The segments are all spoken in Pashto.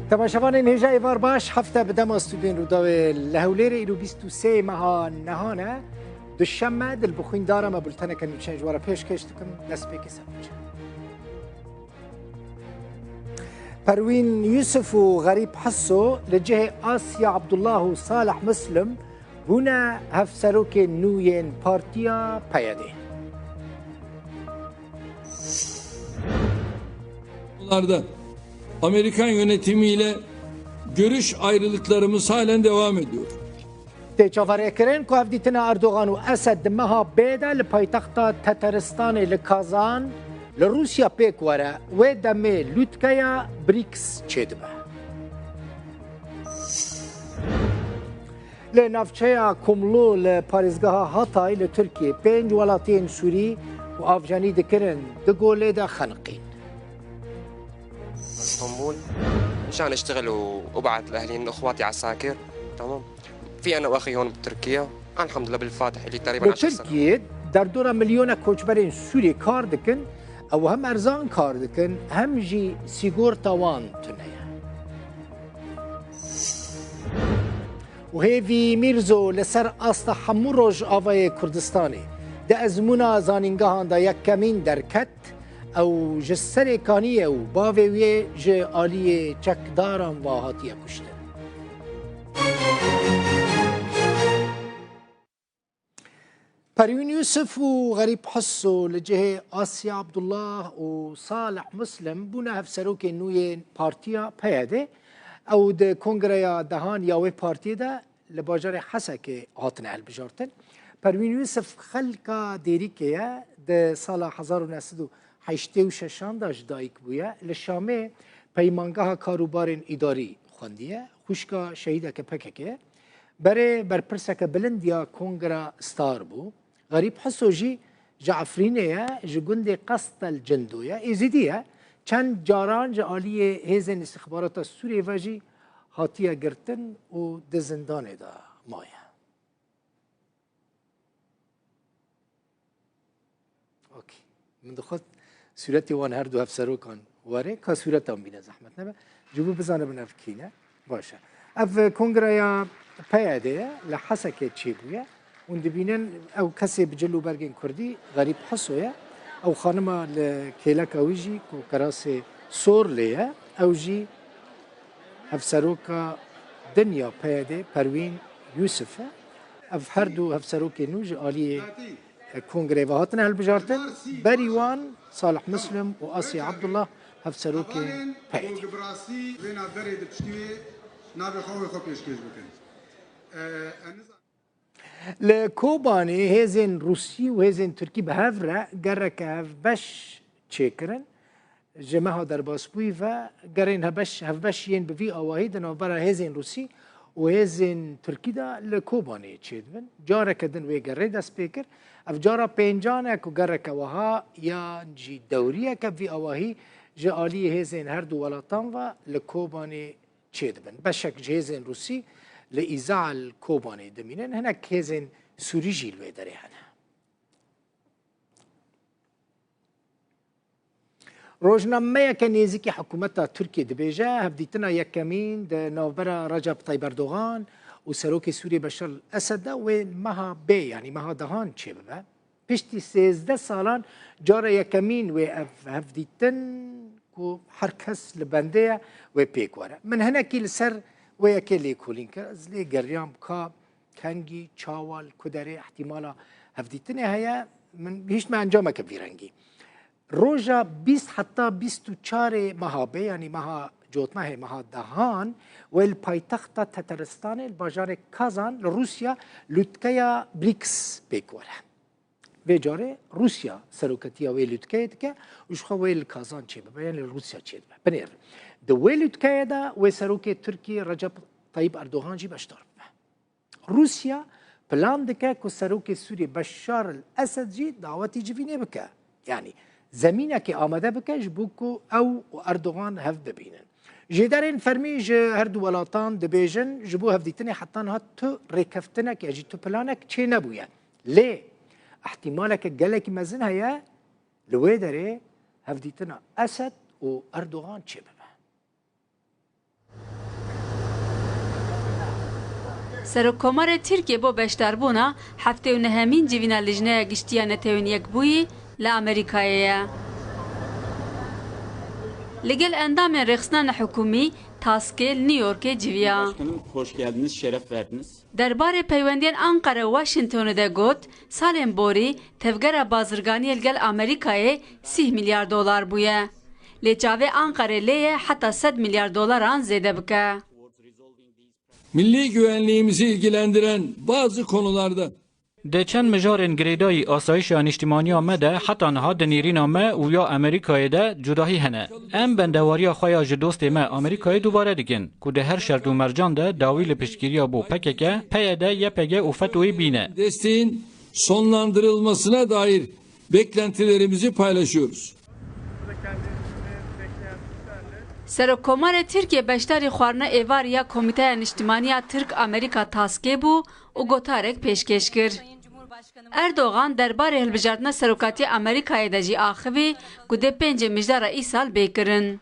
تماشاوان هجای وار باش هفته بدم استودین رو داوی لهولیر ایرو 23 ماه نهانه دوشنبه دل بخوین دارم بولتنه کنی چنج وارا پیش کشت کن دست پیکی سمجه پروین یوسف و غریب حسو لجه آسیا عبدالله و صالح مسلم بونا هفسروک نوین پارتیا پیاده Bunlarda Amerikan yönetimiyle görüş ayrılıklarımız halen devam ediyor. تجاوره کرن که افدیتنا اردوغان و اسد مها بیده لپایتخت تترستان لکازان لروسیا پیک وره و دمه لوتکیا بریکس چید به لنافچه کملو لپاریزگاه هاتای لترکیه 5 ولاتین سوری و افجانی دکرن دگوله دا خنقین اسطنبول مشان اشتغل وابعث لاهلي اخواتي عساكر تمام في انا واخي هون بتركيا الحمد لله بالفاتح اللي تقريبا 10 سنوات تركيا دردورا مليون کوچبرین سوری کار دکن او هم ارزان کار دکن هم جی سیگور تاوان تنیا و هیوی میرزو لسر آستا همو روش آوای کردستانی ده ازمونا زانینگاهان دا یک کمین درکت او جسر کانیه و باویه جه آلیه چکداران و هاتیه کشتن پروین یوسف و غریب حسو لجه آسیا عبدالله و صالح مسلم بونه هفسروک نوی پارتیا پیاده او ده کنگره دهان یاوی پارتی ده لباجار حسک هاتن البجارتن پروین یوسف خلقا دیری که ده سال 1986 داشت دایک بویه لشامه پیمانگاه کاروبار اداری خوندیه خوشکا شهیده که پکه بره برپرسک بلندیا کنگره ستار بو غریب حسوجی جعفرینه جگند قصد الجندویه ایزیدیه چند جاران جعالی هزن استخبارات سوریه وجی هاتیه گرتن و دزندانه دا مایه اوکی من دخلت صورتی وان هر دو هفسرو کن واره که صورت هم بینه زحمت نبه جبو بزانه بنفکینه باشه اف کنگره پیاده لحسکه چی بویه und dibinen او کسی بجلو برگن کردی غریب حسویه او خانم لکیلک اویجی کو کراس سور لیه او جی هفسروکا دنیا پیاده پروین یوسفه اف هر دو هفسروک نوج آلی کنگره و هاتن هلبجارتن بریوان صالح مسلم و آسیا عبدالله هفسروک پیاده لکوبانی هزین روسی و هزین ترکی به هفره گره که هفبش چکرن جمعه ها در باسبوی و گرین هفبش ین بوی آواهی دنو برای هزین روسی و هزین ترکی دا لکوبانی چید بن جاره کدن وی گره دست پیکر اف جاره پینجانه که گره که وها یا جی دوریه که وی آواهی جالی هزین هر دو ولاتان و لکوبانی چید بن بشک جهزین روسی لإذاعة الكوباني دمينن هناك هزن سوريجي الويدري هنا روزنامه که نزدیک حکومت ترکیه دبیجه هفدیتنا یکمین ده نوبرا رجب طیب اردوغان و سروک سوری بشار الاسد و مها بی یعنی مها دهان چه ببه پشتی 13 سالان جار یکمین و هفدیتن کو هر کس لبنده و پیک وره من هنا کی لسر وياكي لي كولين كاز لي قريام كا كانجي تشاوال كدري احتمالا هفديتني هيا من هيش ما انجامك كبيرنجي روجا 20 حتى 24 مهابه يعني مها جوت ما هي مها دهان والبايتخت تترستان الباجار كازان لروسيا لوتكيا بريكس بيكوره بجاره روسيا سروكتيا ويلوتكيا وش خويل كازان تشي يعني روسيا تشي بنير دويلت كايدا وسروكي تركي رجب طيب اردوغان جي بشتر روسيا بلان دكا كو سروكي سوري بشار الاسد جي دعوتي جيفيني بكا يعني زمينك آمده بكا جبوكو او اردوغان هف ببينن جدارين فرمي هردو ولاتان دبيجن جبو هفديتني حتى هات تو ريكفتنك يجي تو بلانك تشي نبويا ليه احتمالك قالك مزن هيا لويدري هفديتنا اسد و اردوغان تشي سرکومار ترکیه با بشتربونا هفته و نهمین جوینا لجنه گشتیا نتوین یک بوی لامریکایه. لگل اندام رخصتان حکومی تاسکل نیویورک جویا. Başkanım hoş geldiniz, şeref verdiniz. درباره پیوندین آنقره و واشنگتن ده گوت سالم بوری تفگر بازرگانی لگل آمریکای 30 میلیارد دلار بویه. لجاوه آنقره لیه حتی 100 میلیارد دلاران زیده بکه. Milli güvenliğimizi ilgilendiren bazı konularda ده چند مجارن گریدای آسایش انیشتمانی آمده حتی نها دنیرین آمه و یا امریکای ده جداهی هنه. ام بندواریا خواه جدوست ما امریکای دوباره دیگن که ده هر شرط و مرجان ده داویل پشگیریا بو پککه پیده یه پگه و فتوی بینه. desteğin sonlandırılmasına dair beklentilerimizi paylaşıyoruz. سرکومار ترکیه بشتری خوارنه ایوار یا کمیته انیشتمانی ترک امریکا تاسکه بو و گوتارک پیشکش کرد. اردوغان درباره هلبجاردن سروکاتی امریکای دجی آخوی گوده 5 مجدار ای سال بیکرن.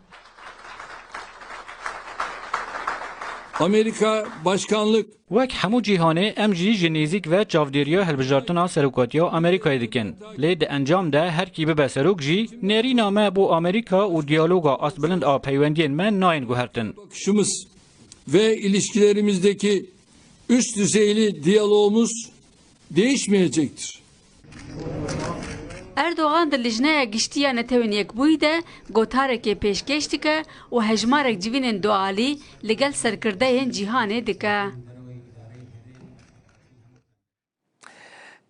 Amerika başkanlık وک همو جیهانه ام جی جنیزیک و چافدیریا هلبجارتنا سروکاتیا امریکای دکن. لید انجام ده هر کی به سروک جی نری نامه بو امریکا و دیالوگا اسبلند آ پیوندین من ناین گوهرتن. bakışımız ve ilişkilerimizdeki üst düzeyli diyalogumuz değişmeyecektir. اردوغان در لجنه گشتیا نتوین یک بویده گوتارک پیشکش دکه و هجمارک جوین دوالی لگل سرکرده جیهانه دکه.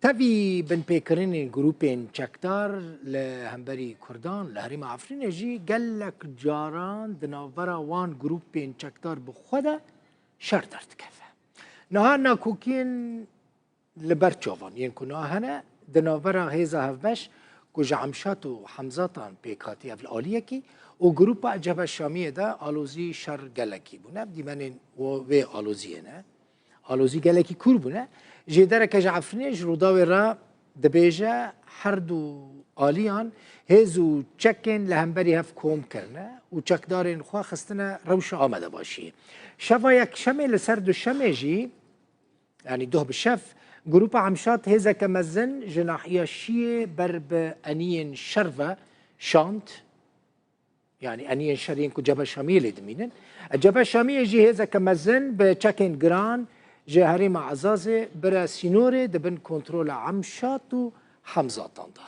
تبي بن بيكرين جروبين چكدار لهمبري كردان لهريم عفرين جي قال لك جاران دنافرا وان جروبين چكدار بخدا شرط ارتكافه نهانا كوكين لبرچوفان ينكو نهانا دنافرا هيزا هفبش كوجا عمشاتو حمزاتان بيكاتي في الآليكي وجروبا جبهة الشامية ده آلوزي شر جلكي بنا بدي منين وي آلوزينا آلوزي جلكي كور بنا جدار كجعفرنيج روداوي را دبيجا حردو آليان هزو تشكن لهمبري هف كوم كرنا وتشكدارين خوا خستنا روش آمده باشي شفا يك شمي لسردو الشميجي يعني دوه بالشف جروبا عمشات هزا كمزن جناحية شيء برب أنين شرفة شانت يعني أنين شرين كو جبهة شامية لدمينن الجبهة الشامية جي هزا كمزن بتشكن جران جهري مع عزازي برا سينوري دبن كنترول عمشات وحمزات ده